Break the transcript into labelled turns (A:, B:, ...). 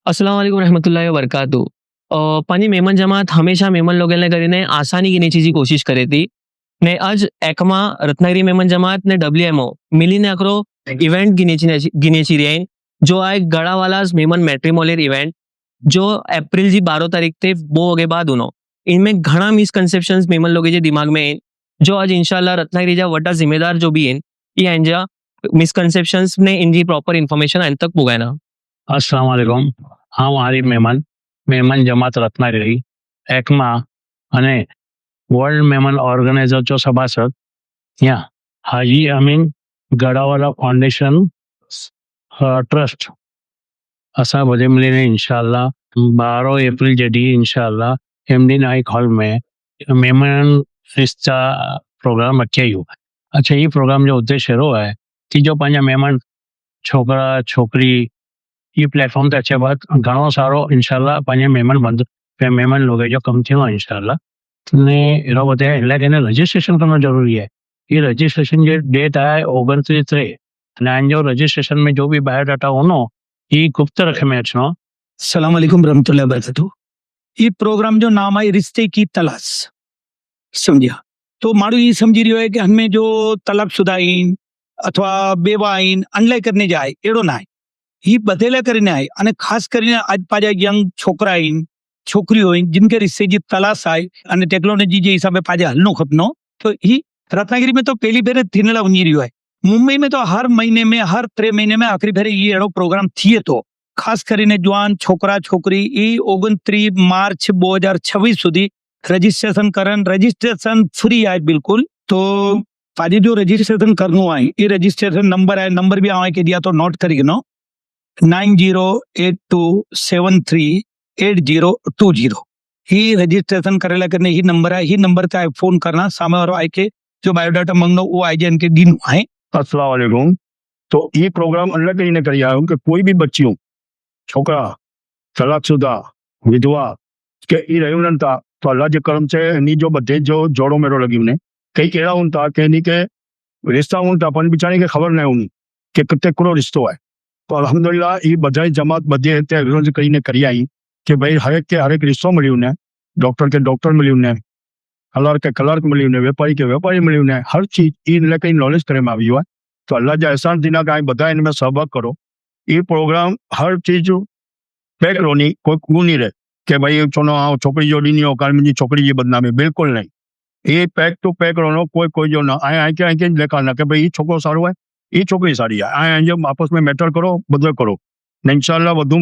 A: अस्सलाम वालेकुम रहमतुल्लाहि व बरकातहू। પાની મહેમાન જમાત હંમેશા મહેમાન લોકોને કરીને આસાની ગીની ચીજી કોશિશ કરે હતી ને આજ એકમાં રત્નાગીરી મહેમાન જમાત ને ડબ્લ્યુએમઓ મિલીને આખરો इवेंट गिने ची रही जो आ एक गड़ा वाला मेमन मैट्रिमोनियल इवेंट जो अप्रैल जी 12 तारीख थे 2 वगे बाद उनो इनमें घना मिसकंसेप्शंस मेमन लोग जे दिमाग में हैं जो आज इंशाल्लाह रत्नागिरी जा वटा जिम्मेदार जो भी हैं ये आंजा मिसकंसेप्शंस ने इनकी प्रॉपर इन्फॉर्मेशन आन तक पुगाना।
B: अस्सलाम वालेकुम। हाँ मारी मेमन जमात रत्नागिरी एकमा अने वर्ल्ड मेमन ऑर्गेनाइजर जो सभासद यहाँ हाजी अमीन गढ़ावाला फाउंडेशन ट्रस्ट असा बजे मिलीने इंशाल्लाह 12 एप्रिल जडी इंशाल्लाह एमडी नाइक हॉल में मेमन रिश्ता प्रोग्राम रखियो। अच्छा ये प्रोग्राम जो उद्देश्य रो है कि जो पांजा मेमन छोकरा छोकरी ये प्लेटफॉर्म ते अच्छे बात घणो सारो इंशाल्लाह पांजे मेमन लोग जो कम थयो इंशाल्लाह ने एरो बते એટલે કે એને રજીસ્ટ્રેશન કરવું જરૂરી है। ये रजिस्ट्रेशन जो डेट है 29 અને जो रजिस्ट्रेशन में जो भी बायोडाटा होनो ये गुप्त रखे में अच्छो।
C: अस्सलाम वालेकुम रहमतुल्लाहि व बरकातहू। ये प्रोग्राम जो नाम है रिश्ते की तलाश समझिया तो मारू ये समझी रही है कि हमें जो तलाकशुदा आइन अथवा बेवा आइन अनलाय करने जाए एड़ो ना ये बदले करने आए અને ખાસ કરીને આજ પાજા યંગ છોકરા આઈન છોકરીઓ આઈન जिनके रिश्ते जी तलाश आए અને टेक्नोलॉजी जे हिसाबे पाजा हलनो खपनो तो ये रत्नागिरी में तो पहली भेरे थीनेला वञी रहियो है। मुंबई में तो हर महीने में हर 3 महीने में आखिरी भेरे ये एड़ो प्रोग्राम थिए तो खास કરીને जवान छोकरा छोकरी ई 29 मार्च 2026 सुधी रजिस्ट्रेशन करन। रजिस्ट्रेशन फ्री है बिल्कुल। तो पाजे जो रजिस्ट्रेशन करनो है ये रजिस्ट्रेशन नंबर है, नंबर भी आवे के दिया तो नोट करी नो 9082738020 ही रजिस्ट्रेशन करेला करने ही नंबर है। ही नंबर पे फोन करना सामने वालों आए के जो बायोडाटा मांगनो वो आई जाए इनके दिन आए।
D: अस्सलाम वालेकुम। तो ये प्रोग्राम अल्लाह करीने करी आयो कि कोई भी बच्चियों छोकरा तलाकशुदा विधवा के ई रही था तो अल्लाह के करम से इन्हीं जो बच्चे जो जोड़ो मेरो लगी उन्हें कई केड़ा उनता के नहीं के रिश्ता उनता अपन बिचारी के खबर नहीं उन के कितने करो रिश्तो है। तो अल्हम्दुलिल्लाह ये बधाई जमात बजे रोज करीने करी आई कि भाई हर एक रिश्तो मिली उन्हें, डॉक्टर के डॉक्टर मिली उन्हें, कलर के क्लर्क मिली उन्हें, व्यापारी के व्यापारी मिली उन्हें, हर चीज इन लेके नॉलेज करे में आई हुआ है। तो अल्लाह जा एहसान दिना का बधाई इनमें सहभाग करो। ये प्रोग्राम हर चीज पैक रोनी कोई कू नहीं रहे कि भाई चलो हाँ छोकरी जो डी नहीं हो काल मुझी छोकरी ये बदनामी बिल्कुल नहीं। ये पैक टू पैक रोनो कोई जो ना आए के लेकर ना कि भाई ये छोकरो सारो है ये छोकरी सारी है आए जो आपस में मैटर करो बदल करो इंशाल्लाह વધુ